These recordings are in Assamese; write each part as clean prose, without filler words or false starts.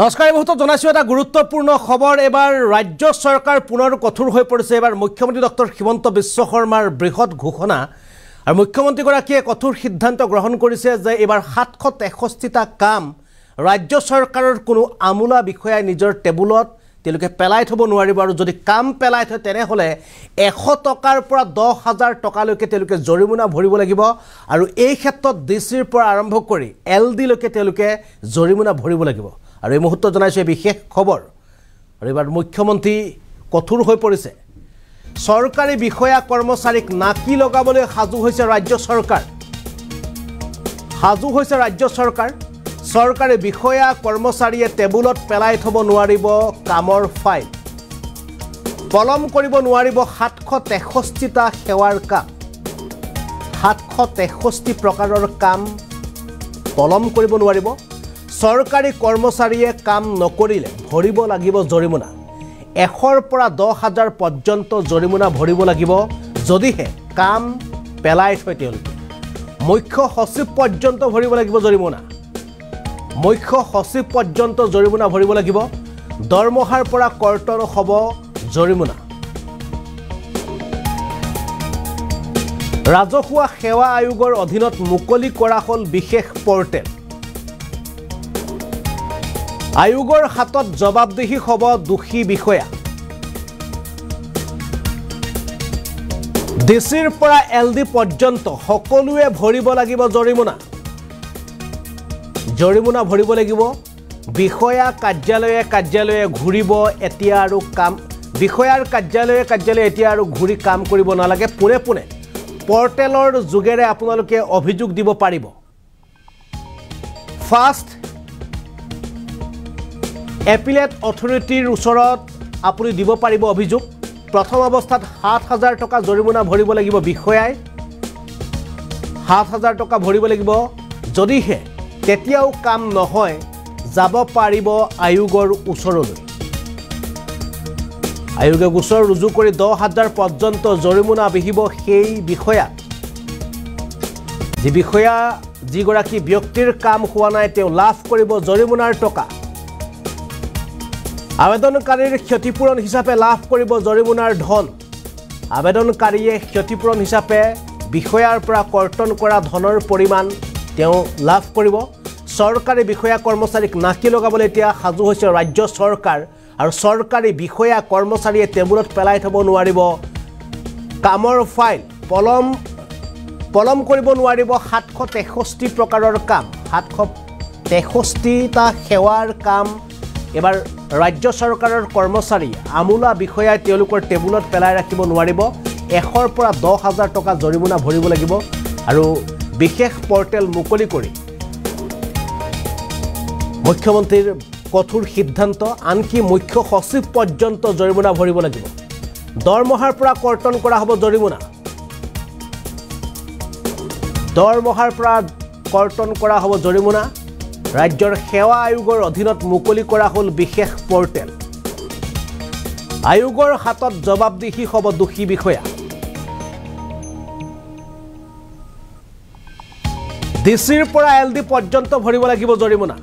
নমস্কাৰ বহুত জনাইছো এটা গুৰুত্বপূৰ্ণ খবৰ এবাৰ ৰাজ্য চৰকাৰ পুনৰ কঠোৰ হৈ পৰিছে এবাৰ মুখ্যমন্ত্ৰী ডক্টৰ হিমন্ত বিশ্ব শৰ্মাৰ বৃহৎ ঘোষণা আৰু মুখ্যমন্ত্ৰী গৰাকীয়ে কঠোৰ সিদ্ধান্ত গ্ৰহণ কৰিছে যে এবাৰ 763টা কাম ৰাজ্য চৰকাৰৰ কোনো আমুলা বিষয়াই নিজৰ টেবুলত তেলকে পেলাই থব নোৱাৰিব আৰু যদি কাম পেলাই থয় তেনে হলে 100 টকাৰ পৰা 10000 টকালৈকে তেলকে জৰিমনা ভৰিব লাগিব আৰু এই ক্ষেত্ৰত ডিচিৰ পৰা আৰম্ভ কৰি এলডি লৈকে তেলকে জৰিমনা ভৰিব লাগিব আৰু এই মুহূৰ্তত জনাইছে বিশেষ খবৰ আৰু এবাৰ মুখ্যমন্ত্ৰী কঠোৰ হৈ পৰিছে সৰকাৰী বিষয়া কৰ্মচাৰীক নাকি লগাবলৈ সাজু হৈছে ৰাজ্য চৰকাৰ সৰকাৰী বিষয়া কৰ্মচাৰীয়ে টেবুলত পেলাই থব নোৱাৰিব কামৰ ফাইল পলম কৰিব নোৱাৰিব 763টা সেৱাৰ কাম 763 প্ৰকাৰৰ কাম পলম কৰিব নোৱাৰিব সৰকাৰী কৰ্মচাৰীয়ে কাম নকৰিলে ভৰিব লাগিব জৰিমনা 100ৰ পৰা 10000 পৰ্যন্ত জৰিমনা ভৰিব লাগিব যদিহে কাম পেলাই থয় তেওঁলোকে মুখ্য সচিব পৰ্যন্ত ভৰিব লাগিব জৰিমনা মুখ্য সচিব পৰ্যন্ত জৰিমনা ভৰিব লাগিব দৰমহাৰ পৰা কৰ্তন হ'ব জৰিমনা ৰাজহুৱা সেৱা আয়োগৰ অধীনত মুকলি কৰা হ'ল বিশেষ পৰ্টেল আয়োগৰ হাতত জবাবদিহি হ'ব দোষী বিষয়া ডিচিৰ পৰা এলডি পৰ্যন্ত সকলোৱে ভৰিব লাগিব জৰিমনা ভৰিব লাগিব বিষয়া কাৰ্যালয়ে ঘূৰিব এতিয়া আৰু কাম বিষয়াৰ কাৰ্যালয়ে এতিয়া আৰু ঘূৰি কাম কৰিব নালাগে পুনে পৰ্টেলৰ যোগেৰে আপোনালোকে অভিযোগ দিব পাৰিব ফাৰ্ষ্ট এপিলেট অথৰিটিৰ ওচৰত আপুনি দিব পাৰিব অভিযোগ প্ৰথম অৱস্থাত 7000 টকা জৰিমনা ভৰিব লাগিব বিষয়াই 7000 টকা ভৰিব লাগিব যদিহে তেতিয়াও কাম নহয় যাব পাৰিব আয়োগৰ ওচৰলৈ আয়োগে গোচৰ ৰুজু কৰি 10000 পৰ্যন্ত জৰিমনা বিহিব সেই বিষয়া যিগৰাকী ব্যক্তিৰ কাম হোৱা নাই তেওঁ লাভ কৰিব জৰিমনাৰ টকা আবেদনকাৰীৰ ক্ষতিপূৰণ হিচাপে লাভ কৰিব জৰিমনাৰ ধন আবেদনকাৰীয়ে ক্ষতিপূৰণ হিচাপে বিষয়াৰ পৰা কৰ্তন কৰা ধনৰ পৰিমাণ তেওঁ লাভ কৰিব সৰকাৰী বিষয়া কৰ্মচাৰীক নাকি লগাবলৈ এতিয়া সাজু হৈছে ৰাজ্য চৰকাৰ আৰু সৰকাৰী বিষয়া কৰ্মচাৰীয়ে টেবুলত পেলাই থব নোৱাৰিব কামৰ ফাইল পলম কৰিব নোৱাৰিব 763 প্ৰকাৰৰ কাম 763টা সেৱাৰ কাম এবাৰ ৰাজ্য চৰকাৰৰ কৰ্মচাৰী আমুলা বিষয়াই তেওঁলোকৰ টেবুলত পেলাই ৰাখিব নোৱাৰিব 100ৰ পৰা 10000 টকা জৰিমনা ভৰিব লাগিব আৰু বিশেষ পৰ্টেল মুকলি কৰি মুখ্যমন্ত্ৰীৰ কঠোৰ সিদ্ধান্ত আনকি মুখ্য সচিব পৰ্যন্ত জৰিমনা ভৰিব লাগিব দৰমহাৰ পৰা কৰ্তন কৰা হ'ব জৰিমনা ৰাজ্যৰ সেৱা আয়োগৰ অধীনত মুকলি কৰা হ'ল বিশেষ পৰ্টেল আয়োগৰ হাতত জবাবদিহি হ'ব দোষী বিষয়া ডিচিৰ পৰা এলডি পৰ্যন্ত ভৰিব লাগিব জৰিমনা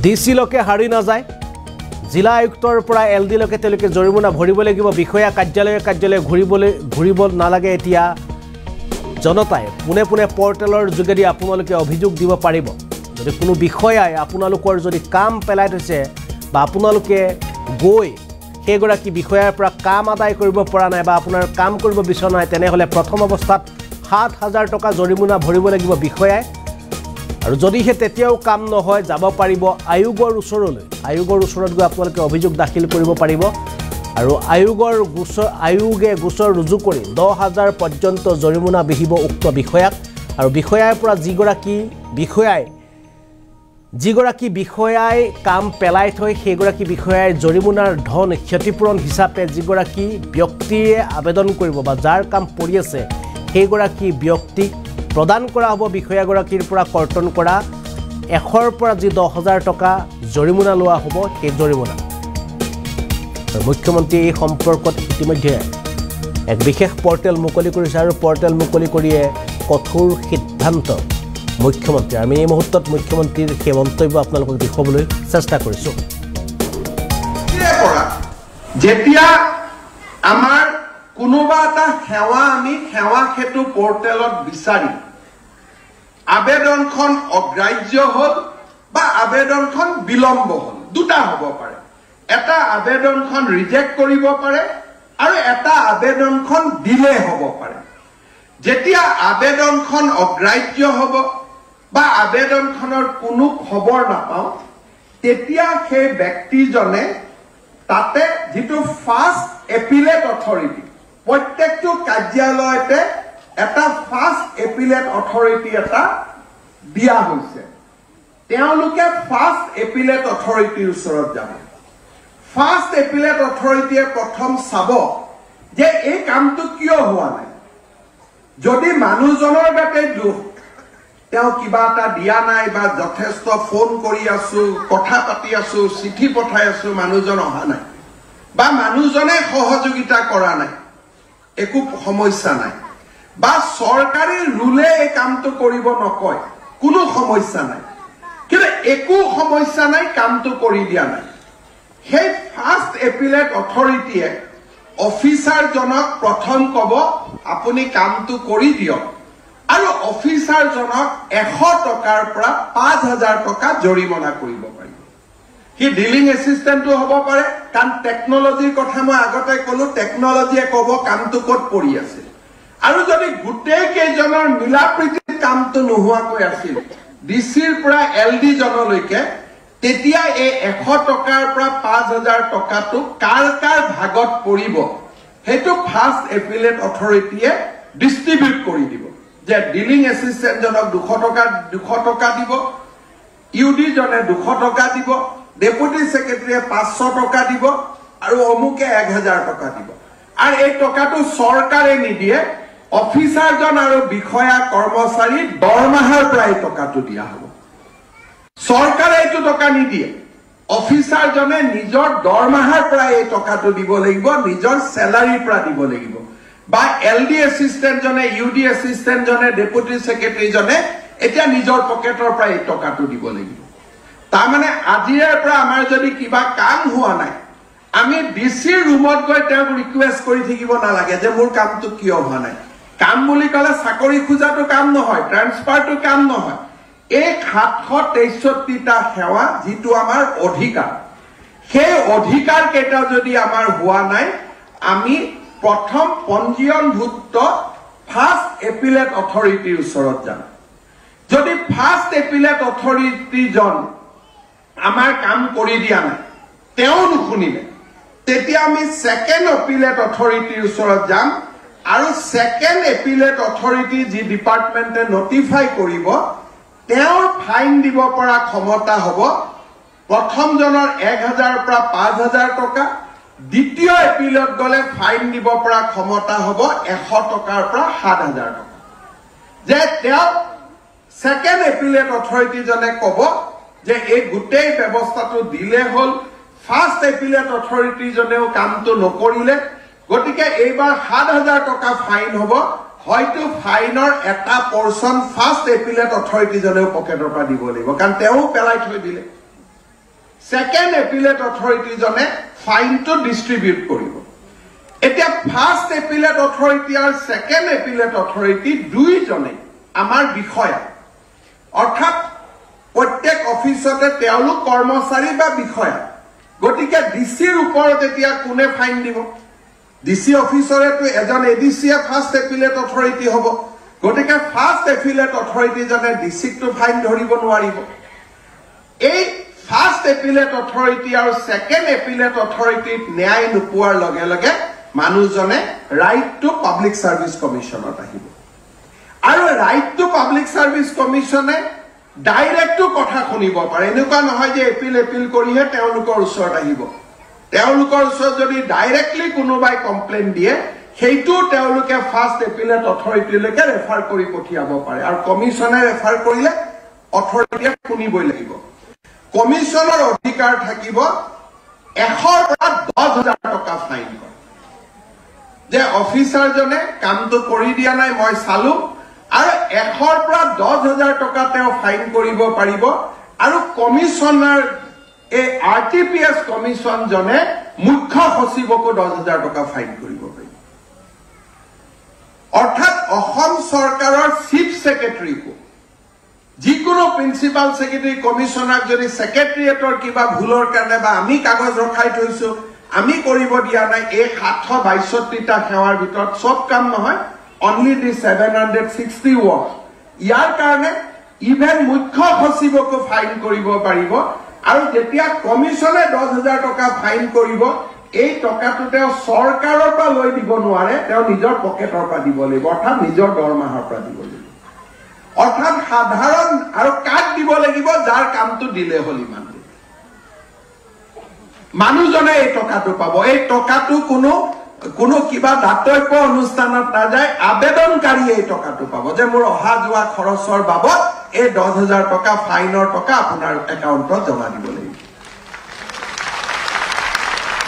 ডিচি লৈকে হাৰি নাযায় জিলা আয়ুক্তৰ পৰা এলডি লৈকে তেওঁলোকে জৰিমনা ভৰিব লাগিব বিষয়া কাৰ্যালয়ে ঘূৰিব নালাগে এতিয়া জনতাই পুনে পৰ্টেলৰ যোগেদি আপোনালোকে অভিযোগ দিব পাৰিব যদি কোনো বিষয়াই আপোনালোকৰ যদি কাম পেলাই থৈছে বা আপোনালোকে গৈ সেইগৰাকী বিষয়াৰ পৰা কাম আদায় কৰিব পৰা নাই বা আপোনাৰ কাম কৰিব বিচৰা নাই তেনেহলে প্ৰথম অৱস্থাত 7000 টকা জৰিমনা ভৰিব লাগিব বিষয়াই আৰু যদিহে তেতিয়াও কাম নহয় যাব পাৰিব আয়োগৰ ওচৰত গৈ আপোনালোকে অভিযোগ দাখিল কৰিব পাৰিব আৰু আয়োগে গোচৰ ৰুজু কৰি 10000 পৰ্যন্ত জৰিমনা বিহিব উক্ত বিষয়াক আৰু বিষয়াৰ পৰা যিগৰাকী বিষয়াই কাম পেলাই থৈ সেইগৰাকী বিষয়াই জৰিমনাৰ ধন ক্ষতিপূৰণ হিচাপে যিগৰাকী ব্যক্তিয়ে আবেদন কৰিব বা যাৰ কাম পৰি আছে সেইগৰাকী ব্যক্তিক প্ৰদান কৰা হ'ব বিষয়াগৰাকীৰ পৰা কৰ্তন কৰা 100ৰ পৰা যি 10000 টকা জৰিমনা লোৱা হ'ব সেই জৰিমনা মুখ্যমন্ত্ৰী এই সম্পৰ্কত ইতিমধ্যে এক বিশেষ পৰ্টেল মুকলি কৰিছে আৰু পৰ্টেল মুকলি কৰিয়ে কঠোৰ সিদ্ধান্ত মুখ্যমন্ত্ৰী আমি এই মুহূৰ্তত মুখ্যমন্ত্ৰীৰ সেই মন্তব্য আপোনালোকক দেখুৱাবলৈ চেষ্টা কৰিছোঁ যেতিয়া আমাৰ কোনোবা এটা সেৱা আমি সেৱা সেতু পোৰ্টেলত বিচাৰি আবেদনখন অগ্ৰাহ্য হ'ল বা আবেদনখন বিলম্ব হ'ল দুটা হ'ব পাৰে এটা আবেদনখন ৰিজেক্ট কৰিব পাৰে আৰু এটা আবেদনখন ডিলে হ'ব পাৰে যেতিয়া আবেদনখন অগ্ৰাহ্য হ'ব বা আবেদনখনৰ কোনো খবৰ নাপাওঁ তেতিয়া সেই ব্যক্তিজনে তাতে যেটো ফাৰ্স্ট এপিলেট অথৰিটি প্ৰত্যেকটো কাৰ্যালয়তে এটা ফাৰ্স্ট এপিলেট অথৰিটি এটা দিয়া হৈছে তেওঁলোকে ফাৰ্স্ট এপিলেট অথৰিটিৰ ওচৰত যাব ফাৰ্স্ট এপিলেট অথৰিটিয়ে প্ৰথম চাব যে এই কামটো কিয় হোৱা নাই যদি মানুহজনৰ গাতে দুখ তেওঁ কিবা এটা দিয়া নাই বা যথেষ্ট ফোন কৰি আছো কথা পাতি আছো চিঠি পঠাই আছো মানুহজন অহা নাই বা মানুহজনে সহযোগিতা কৰা নাই একো সমস্যা নাই বা চৰকাৰী ৰুলে এই কামটো কৰিব নকয় কোনো সমস্যা নাই কিন্তু একো সমস্যা নাই কামটো কৰি দিয়া নাই সেই ফাৰ্স্ট এপিলেট অথৰিটিয়ে অফিচাৰজনক প্ৰথম কব আপুনি কামটো কৰি দিয়ক আৰু অফিচাৰজনক 100 টকাৰ পৰা 5000 টকা জৰিমনা কৰিব পাৰিব কি ডিলিং এসিস্ট্যান্টটো হ'ব পাৰে কাৰণ টেকনলজিৰ কথা মই আগতে কলো টেকনলজিয়ে কব কামটো ক'ত পৰি আছে আৰু যদি গুটেই কেজনৰ মিলাপ্ৰীতিৰ কামটো নোহোৱাকৈ আছিল ডিসিৰ পৰা এলডি জনলৈকে তেতিয়া এই 100 টকাৰ পৰা 5000 টকাটো কাৰ ভাগত পৰিব হেতু ফাৰ্স্ট এপিলেট অথৰিটিয়ে ডিস্ট্ৰিবিউট কৰি দিব যে ডিলিং এসিস্ট্যান্ট জনক 200 টকা দিব ইউডি জনে 200 টকা দিব ডেপুটি সেক্ৰেটাৰীয়ে 500 টকা দিব আৰু অমুকে 1000 টকা দিব আৰু এই টকাটো চৰকাৰে নিদিয়ে অফিচাৰজন আৰু বিষয়া কৰ্মচাৰী দৰমহাৰ প্ৰায় টকাটো দিয়া হ'ব চৰকাৰে এইটো টকা নিদিয়ে অফিচাৰজনে নিজৰ দৰমহাৰ প্ৰায় এই টকাটো দিব লাগিব নিজৰ স্যালাৰিৰ পৰা দিব লাগিব বা এলডি এসিস্ট্যান্ট জনে ইউডি এসিস্ট্যান্ট জনে ডেপুটি সেক্ৰেটাৰী জনে এটা নিজৰ পকেটৰ পৰা এই টকাটো দিব লাগিব তাৰ মানে আজিৰ পৰা আমাৰ যদি কিবা কাম হোৱা নাই আমি ডিসিৰ ৰুমত গৈ তেওঁক ৰিকুৱেষ্ট কৰি থাকিব নালাগে যে মোৰ কামটো কিয় হোৱা নাই কাম বুলি কলে চাকৰি খোজাটো কাম নহয় ট্ৰান্সফাৰটো কাম নহয় এই 763টা সেৱা যেটো আমাৰ অধিকাৰ সেই অধিকাৰ কেইটা যদি আমাৰ হোৱা নাই আমি প্ৰথম পঞ্জীয়নভুক্ত ফাৰ্স্ট এপিলেট অথৰিটিৰ ওচৰত যাম যদি ফাৰ্স্ট এপিলেট অথৰিটি জন আমাৰ কাম কৰি দিয়া নাই তেওঁ নুশুনিলে তেতিয়া আমি সেকেন্ড এপিলেট অথৰিটিৰ ওচৰত যাম আৰু সেকেন্ড এপিলেট অথৰিটি যি ডিপাৰ্টমেন্টে নটিফাই কৰিব তেওঁৰ ফাইন দিব পৰা ক্ষমতা হ'ব প্ৰথম জনৰ 1000 পৰা 5000 টকা দ্বিতীয় এপিলত গলে ফাইন দিব পৰা ক্ষমতা হ'ব 100 টকাৰ পৰা 7000 টকা যে তেওঁ সেকেন্ড এপিলেট অথৰিটি জনে কব যে এই গুটেই ব্যৱস্থাটো দিলে হল ফাৰ্স্ট এপিলেট অথৰিটি জনেও কামটো নকৰিলে গতিকে এইবাৰ 7000 টকা ফাইন হ'ব হয়তো ফাইনৰ এটা পৰ্চন ফাৰ্স্ট এপিলেট অথৰিটি জনেও পকেটৰ পৰা দিব লাগিব কাৰণ তেওঁ পেলাই থৈ দিলে সেকেন্ড এপিলেট অথৰিটি জনে ফাইনটো ডিস্ট্ৰিবিউট কৰিব এতিয়া ফাৰ্স্ট এপিলেট অথৰিটি আৰু সেকেন্ড এপিলেট অথৰিটি দুইজনে আমাৰ বিষয়া অৰ্থাৎ প্ৰত্যেক অফিসতে তেওঁলোক কৰ্মচাৰী বা বিষয়া গতিকে ডিসিৰ ওপৰত এতিয়া কোনে ফাইন দিব ডিসি অফিসৰেটো এজন এডিসিয়ে ফাৰ্স্ট এপিলেট অথৰিটি হ'ব গতিকে ফাৰ্স্ট এপিলেট অথৰিটি জনে ডিসিকটো ফাইন ধৰিব নোৱাৰিব এই ফাৰ্স্ট এপিলেট অথৰিটি আৰু সেকেন্ড এপিলেট অথৰিটিত ন্যায় নোপোৱাৰ লগে লগে মানুহজনে ৰাইট টু পাব্লিক সাৰ্ভিস কমিশনত আহিব আৰু ৰাইট টু পাব্লিক সাৰ্ভিস কমিশনে ডাইৰেক্ট কথা শুনিব পাৰে এনেকুৱা নহয় যে এপিল কৰিহে তেওঁলোকৰ ওচৰত আহিব তেওঁলোকৰ ওচৰত যদি ডাইৰেক্টলি কোনোবাই কমপ্লেইন দিয়ে সেইটো তেওঁলোকে ফাৰ্স্ট এপিলেট অথৰিটিলৈকে ৰেফাৰ কৰি পঠিয়াব পাৰে আৰু কমিশনে ৰেফাৰ কৰিলে অথৰিটিয়ে শুনিবই লাগিব কমিশনৰ অধিকাৰ থাকিব 100 পৰা 10000 টকা ফাইন কৰে যে অফিচাৰজনে কামটো কৰি দিয়া নাই মই চালু আৰু 100ৰ পৰা 10,000 টকা তেওঁ ফাইন কৰিব পাৰিব আৰু কমিশনাৰ এই RTPS কমিশন জনে মুখ্য সচিবকো 10,000 টকা ফাইন কৰিব পাৰিব অৰ্থাৎ অসম চৰকাৰৰ চিফ সেক্ৰেটাৰীকো যিকোনো প্ৰিন্সিপাল সেক্ৰেটাৰী কমিশনাৰ যদি সেক্ৰেটাৰিয়েটৰ কিবা ভুলৰ কাৰণে বা আমি কাগজ ৰখাই থৈছো আমি কৰিব দিয়া নাই এই 762টা সেৱাৰ ভিতৰত সব কাম নহয় only the 760 works ইয়াৰ কাৰণে ইভেন মুখ্য সচিবকো ফাইন কৰিব পাৰিব আৰু যেতিয়া কমিশনে 10,000 টকা ফাইন কৰিব এই টকাটো তেওঁ চৰকাৰৰ পৰা লৈ দিব নোৱাৰে তেওঁ নিজৰ পকেটৰ পৰা দিব লাগিব অৰ্থাৎ নিজৰ দৰমহাৰ পৰা দিব লাগিব অৰ্থাৎ সাধাৰণ আৰু কাক দিব লাগিব যাৰ কামটো দিলে হল ইমান মানুহজনে এই টকাটো পাব এই টকাটো কোনো কিবা দাতব্য অনুষ্ঠানত নাযায় আবেদনকাৰী এই টকাটো পাব যে মোৰ অহা যোৱা খৰচৰ বাবদ এই 10,000 টকা ফাইনৰ টকা আপোনাৰ একাউণ্টত জমা দিব লাগিব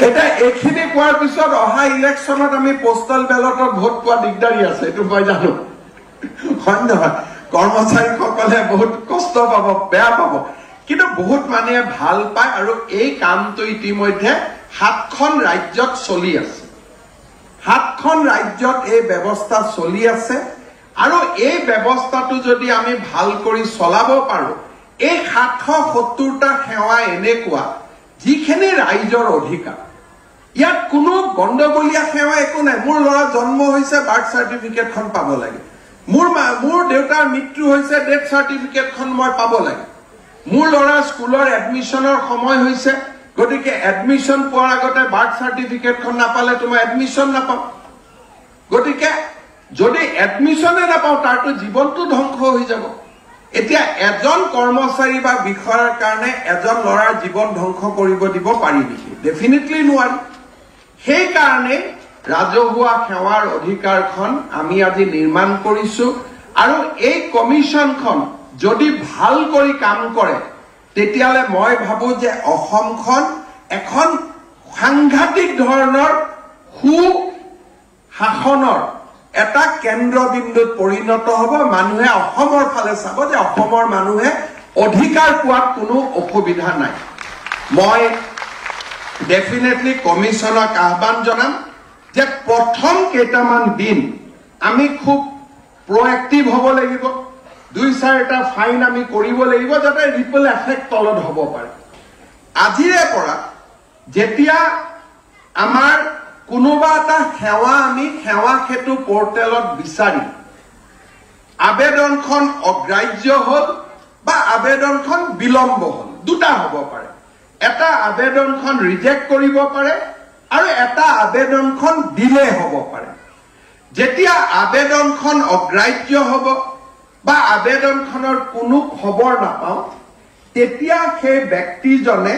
এটা এখিনি কোৱাৰ পিছত অহা ইলেকশ্যনত আমি পোষ্টাল বেলটত ভোট পোৱা দিগদাৰী আছে এইটো মই জানো হয় নহয় কৰ্মচাৰীসকলে বহুত কষ্ট পাব বেয়া পাব কিন্তু বহুত মানুহে ভাল পায় আৰু এই কামটো ইতিমধ্যে 7খন ৰাজ্যত চলি আছে 7খন ৰাজ্যত এই ব্যৱস্থা চলি আছে আৰু এই ব্যৱস্থাটো যদি আমি ভাল কৰি চলাব পাৰো এই 770টা সেৱা এনেকুৱা যিখিনি ৰাইজৰ অধিকাৰ ইয়াত কোনো গণ্ডগোলীয়া সেৱা একো নাই মোৰ ল'ৰা জন্ম হৈছে বাৰ্থ চাৰ্টিফিকেটখন পাব লাগে মোৰ দেউতাৰ মৃত্যু হৈছে ডেথ চাৰ্টিফিকেটখন মই পাব লাগে মোৰ ল'ৰা স্কুলৰ এডমিশনৰ সময় হৈছে গতিকে এডমিশন পোৱাৰ আগতে বাৰ্থ চাৰ্টিফিকেটখন নাপালে তুমি এডমিশন নাপাও গতিকে যদি এডমিশনে নাপাও তাৰটো জীৱনটো ধ্বংস হৈ যাব এতিয়া এজন কৰ্মচাৰী বা বিষয়াৰ কাৰণে এজন ল'ৰাৰ জীৱন ধ্বংস কৰিব দিব পাৰি নেকি ডেফিনেটলি নোৱাৰি সেই কাৰণে ৰাজহুৱা সেৱাৰ অধিকাৰখন আমি আজি নিৰ্মাণ কৰিছো আৰু এই কমিশনখন যদি ভাল কৰি কাম কৰে তেতিয়ালে মই ভাবো যে অসমখন এখন সাংঘাতিক ধৰণৰ শাসনৰ এটা কেন্দ্ৰবিন্দুত পৰিণত হ'ব মানুহে অসমৰ ফালে চাব যে অসমৰ মানুহে অধিকাৰ পোৱাত কোনো অসুবিধা নাই মই ডেফিনেটলি কমিশনক আহ্বান জনাম যে প্ৰথম কেইটামান দিন আমি খুব প্ৰএক্টিভ হ'ব লাগিব 2-4টা ফাইন আমি কৰিব লাগিব যাতে ৰিপল এফেক্ট তলত হ'ব পাৰে আজিৰে পৰা যেতিয়া আমাৰ কোনোবা এটা সেৱা আমি সেৱা সেতু পোৰ্টেলত বিচাৰি আবেদনখন অগ্ৰাহ্য হ'ল বা আবেদনখন বিলম্ব হ'ল দুটা হ'ব পাৰে এটা আবেদনখন ৰিজেক্ট কৰিব পাৰে আৰু এটা আবেদনখন ডিলে হ'ব পাৰে যেতিয়া আবেদনখন অগ্ৰাহ্য হ'ব বা আবেদনখনৰ কোনো খবৰ নাপাও তেতিয়া সেই ব্যক্তিজনে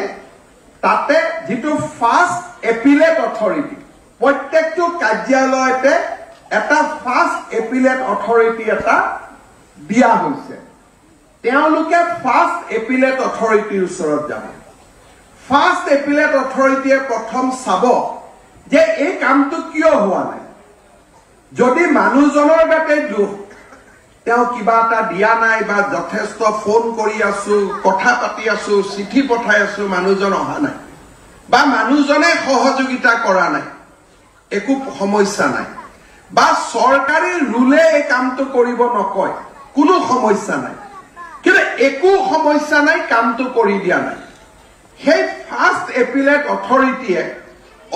তাতে যেটো ফাৰ্স্ট এপিলেট অথৰিটি প্ৰত্যেকটো কাৰ্যালয়তে এটা ফাৰ্স্ট এপিলেট অথৰিটি এটা দিয়া হৈছে তেওঁলোকে ফাৰ্স্ট এপিলেট অথৰিটিৰ ওচৰত যাব ফাৰ্স্ট এপিলেট অথৰিটিয়ে প্ৰথম চাব যে এই কামটো কিয় হোৱা নাই যদি মানুহজনৰ গাতে দুখ তেওঁ কিবা এটা দিয়া নাই বা যথেষ্ট ফোন কৰি আছো কথা পাতি আছো চিঠি পঠাই আছো মানুহজন অহা নাই বা মানুহজনে সহযোগিতা কৰা নাই একো সমস্যা নাই বা চৰকাৰী ৰুলে এই কামটো কৰিব নকয় কোনো সমস্যা নাই কিন্তু একো সমস্যা নাই কামটো কৰি দিয়া নাই সেই ফাৰ্স্ট এপিলেট অথৰিটিয়ে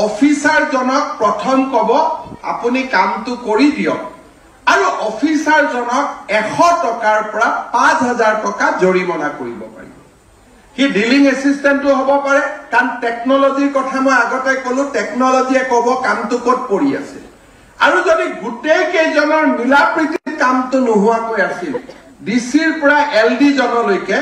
অফিচাৰজনক প্ৰথম কব আপুনি কামটো কৰি দিয়ক আৰু অফিচাৰজনক 100 টকাৰ পৰা 5,000 টকা জৰিমনা কৰিব পাৰিব হি ডিলিং এসিস্টেন্টও হ'ব পাৰে কাৰণ টেকনলজিৰ কথা মই আগতে কলো টেকনলজিয়ে কব কামটো ক'ত পৰি আছে আৰু যদি গুটেই কেইজনৰ মিলাপ্ৰীতিৰ কামটো নোহোৱাকৈ আছিল ডিসিৰ পৰা এলডি জনলৈকে